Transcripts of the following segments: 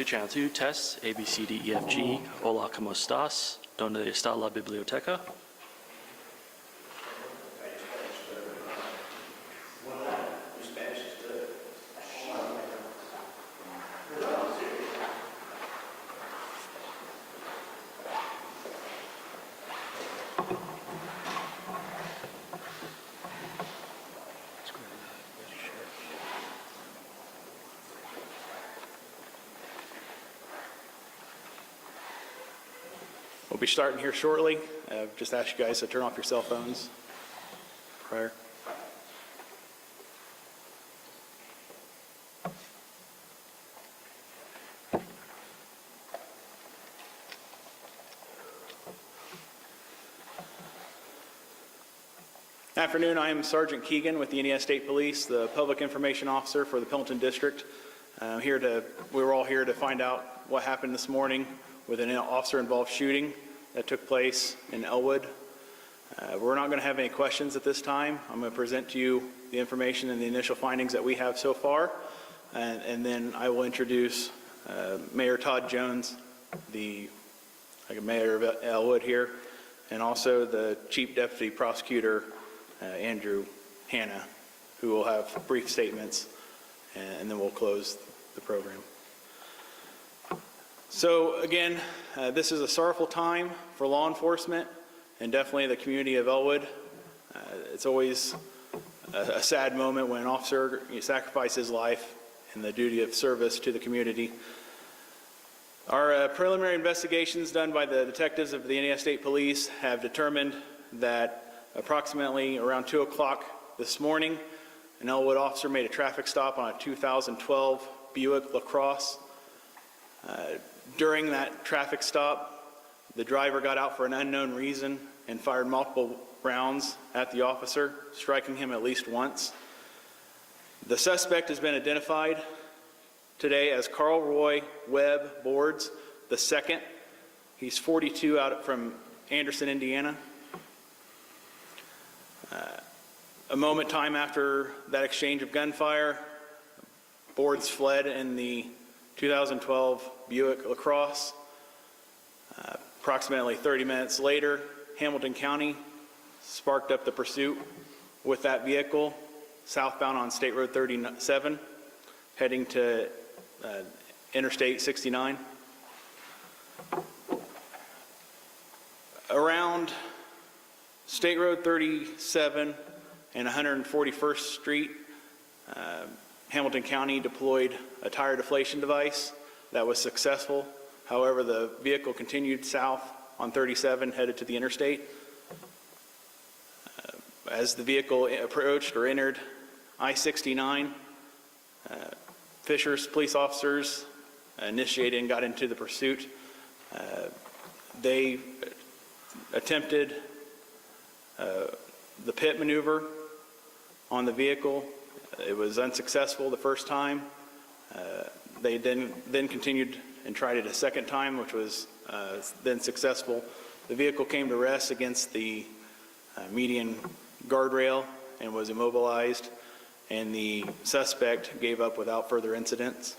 Channel 2, tests, A, B, C, D, E, F, G. Hola, ¿cómo estás? ¿Dónde está la biblioteca? We'll be starting here shortly. Just ask you guys to turn off your cell phones prior. Afternoon, I am Sergeant Keegan with the Indiana State Police, the Public Information Officer for the Pendleton District. We were all here to find out what happened this morning with an officer-involved shooting that took place in Elwood. We're not going to have any questions at this time. I'm going to present to you the information and the initial findings that we have so far, and then I will introduce Mayor Todd Jones, the Mayor of Elwood here, and also the Chief Deputy Prosecutor, Hanna, who will have brief statements, and then we'll close the program. So again, this is a sorrowful time for law enforcement and definitely the community of Elwood. It's always a sad moment when an officer sacrifices his life in the duty of service to the community. Our preliminary investigations done by the detectives of the Indiana State Police have determined that approximately around 2 o'clock this morning, an Elwood officer made a traffic stop on a 2012 Buick LaCrosse. During that traffic stop, the driver got out for an unknown reason and fired multiple rounds at the officer, striking him at least once. The suspect has been identified today as Carl Roy Webb Boards II. He's 42 out from Anderson, Indiana. A moment time after that exchange of gunfire, Boards fled in the 2012 Buick LaCrosse. Approximately 30 minutes later, Hamilton County sparked up the pursuit with that vehicle southbound on State Road 37, heading to Interstate 69. Around State Road 37 and 141st Street, Hamilton County deployed a tire deflation device that was successful. However, the vehicle continued south on 37, headed to the interstate. As the vehicle approached or entered I-69, Fisher's police officers initiated and got into the pursuit. They attempted the pit maneuver on the vehicle. It was unsuccessful the first time. They then continued and tried it a second time, which was then successful. The vehicle came to rest against the median guardrail and was immobilized, and the suspect gave up without further incidents.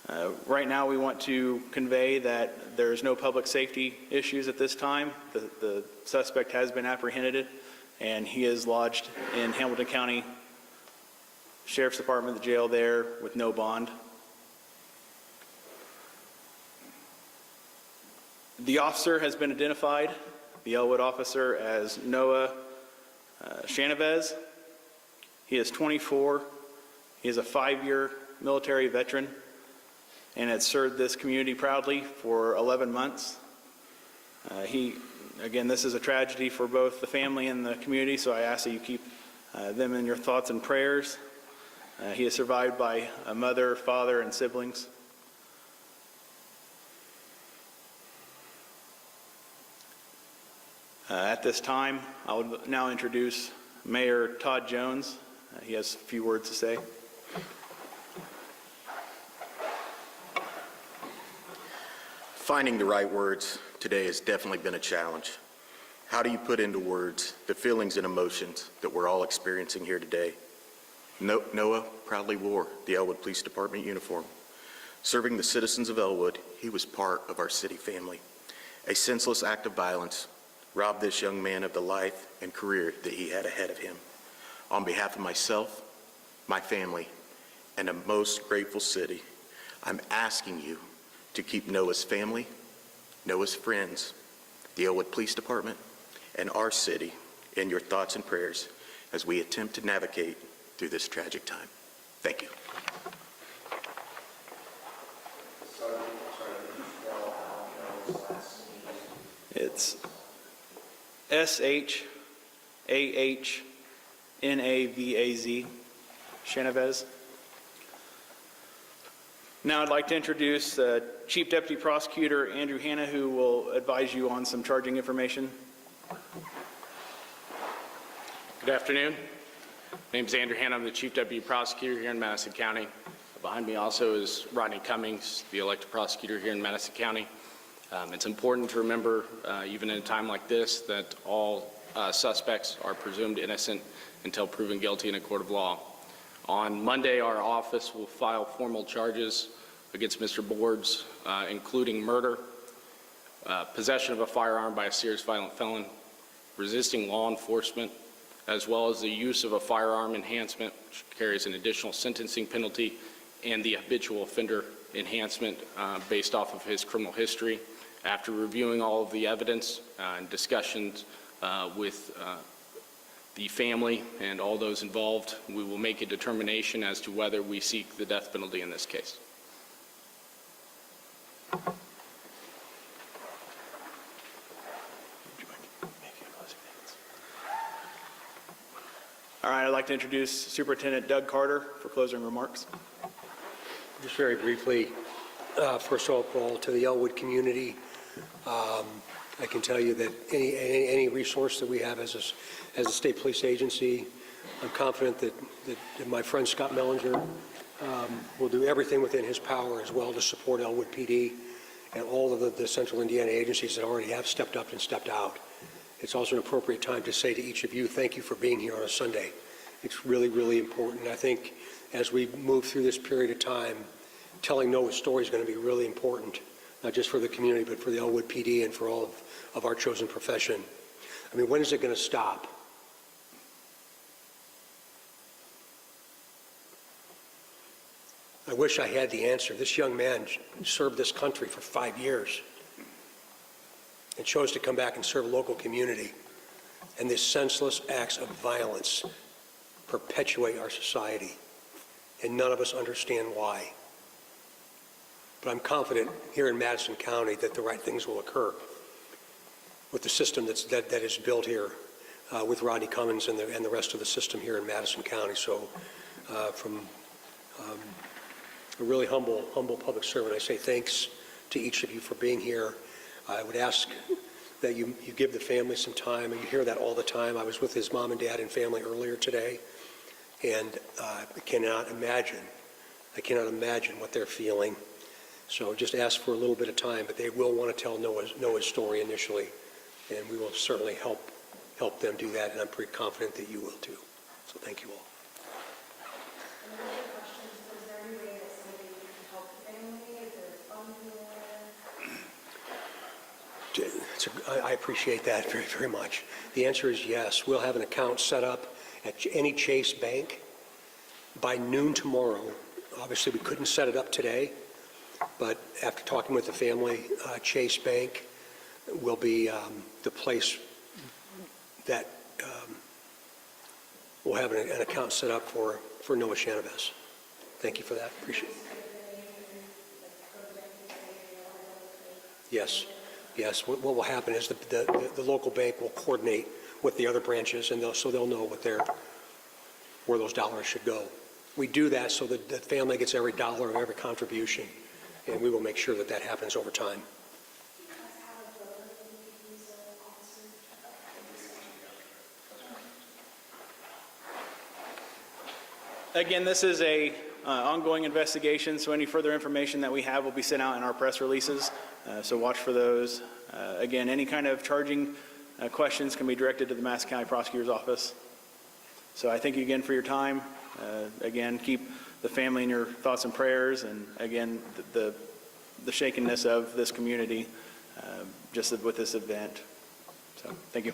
Right now, we want to convey that there's no public safety issues at this time. The suspect has been apprehended, and he is lodged in Hamilton County Sheriff's Department, the jail there, with no bond. The officer has been identified, the Elwood officer, as Noah Shanavez. He is 24. He is a 5-year military veteran and has served this community proudly for 11 months. Again, this is a tragedy for both the family and the community, so I ask that you keep them in your thoughts and prayers. He is survived by a mother, father, and siblings. At this time, I will now introduce Mayor Todd Jones. He has a few words to say. Finding the right words today has definitely been a challenge. How do you put into words the feelings and emotions that we're all experiencing here today? Noah proudly wore the Elwood Police Department uniform. Serving the citizens of Elwood, he was part of our city family. A senseless act of violence robbed this young man of the life and career that he had ahead of him. On behalf of myself, my family, and a most grateful city, I'm asking you to keep Noah's family, Noah's friends, the Elwood Police Department, and our city in your thoughts and prayers as we attempt to navigate through this tragic time. Thank you. It's S-H-A-H-N-A-V-A-Z, Shanavez. Now I'd like to introduce Chief Deputy Prosecutor Andrew Hanna, who will advise you on some charging information. Good afternoon. My name is Andrew Hanna. I'm the Chief Deputy Prosecutor here in Madison County. Behind me also is Rodney Cummings, the elected prosecutor here in Madison County. It's important to remember, even in a time like this, that all suspects are presumed innocent until proven guilty in a court of law. On Monday, our office will file formal charges against Mr. Boards, including murder, possession of a firearm by a serious violent felon, resisting law enforcement, as well as the use of a firearm enhancement, which carries an additional sentencing penalty, and the habitual offender enhancement based off of his criminal history. After reviewing all of the evidence and discussions with the family and all those involved, we will make a determination as to whether we seek the death penalty in this case. All right, I'd like to introduce Superintendent Doug Carter for closing remarks. Just very briefly, first of all, to the Elwood community, I can tell you that any resource that we have as a state police agency, I'm confident that my friend Scott Mellinger will do everything within his power as well to support Elwood PD and all of the central Indiana agencies that already have stepped up and stepped out. It's also an appropriate time to say to each of you, thank you for being here on a Sunday. It's really, really important. I think as we move through this period of time, telling Noah's story is going to be really important, not just for the community, but for the Elwood PD and for all of our chosen profession. I mean, when is it going to stop? I wish I had the answer. This young man served this country for 5 years and chose to come back and serve a local community. And these senseless acts of violence perpetuate our society, and none of us understand why. But I'm confident here in Madison County that the right things will occur with the system that is built here with Rodney Cummings and the rest of the system here in Madison County. So from a really humble public servant, I say thanks to each of you for being here. I would ask that you give the family some time, and you hear that all the time. I was with his mom and dad and family earlier today, and I cannot imagine what they're feeling. So just ask for a little bit of time, but they will want to tell Noah's story initially, and we will certainly help them do that, and I'm pretty confident that you will too. So thank you all. Any other questions? Was there any way that somebody can help the family? I appreciate that very, very much. The answer is yes. We'll have an account set up at any Chase bank by noon tomorrow. Obviously, we couldn't set it up today, but after talking with the family, Chase Bank will be the place that we'll have an account set up for Noah Chavez. Thank you for that. Appreciate it. Yes. Yes, what will happen is the local bank will coordinate with the other branches, and they'll know where those dollars should go. We do that so that the family gets every dollar of every contribution, and we will make sure that that happens over time. Again, this is a ongoing investigation, so any further information that we have will be sent out in our press releases, so watch for those. Again, any kind of charging questions can be directed to the Madison County Prosecutor's Office. So I thank you again for your time. Again, keep the family in your thoughts and prayers, and again, the shakenness of this community just with this event. So thank you.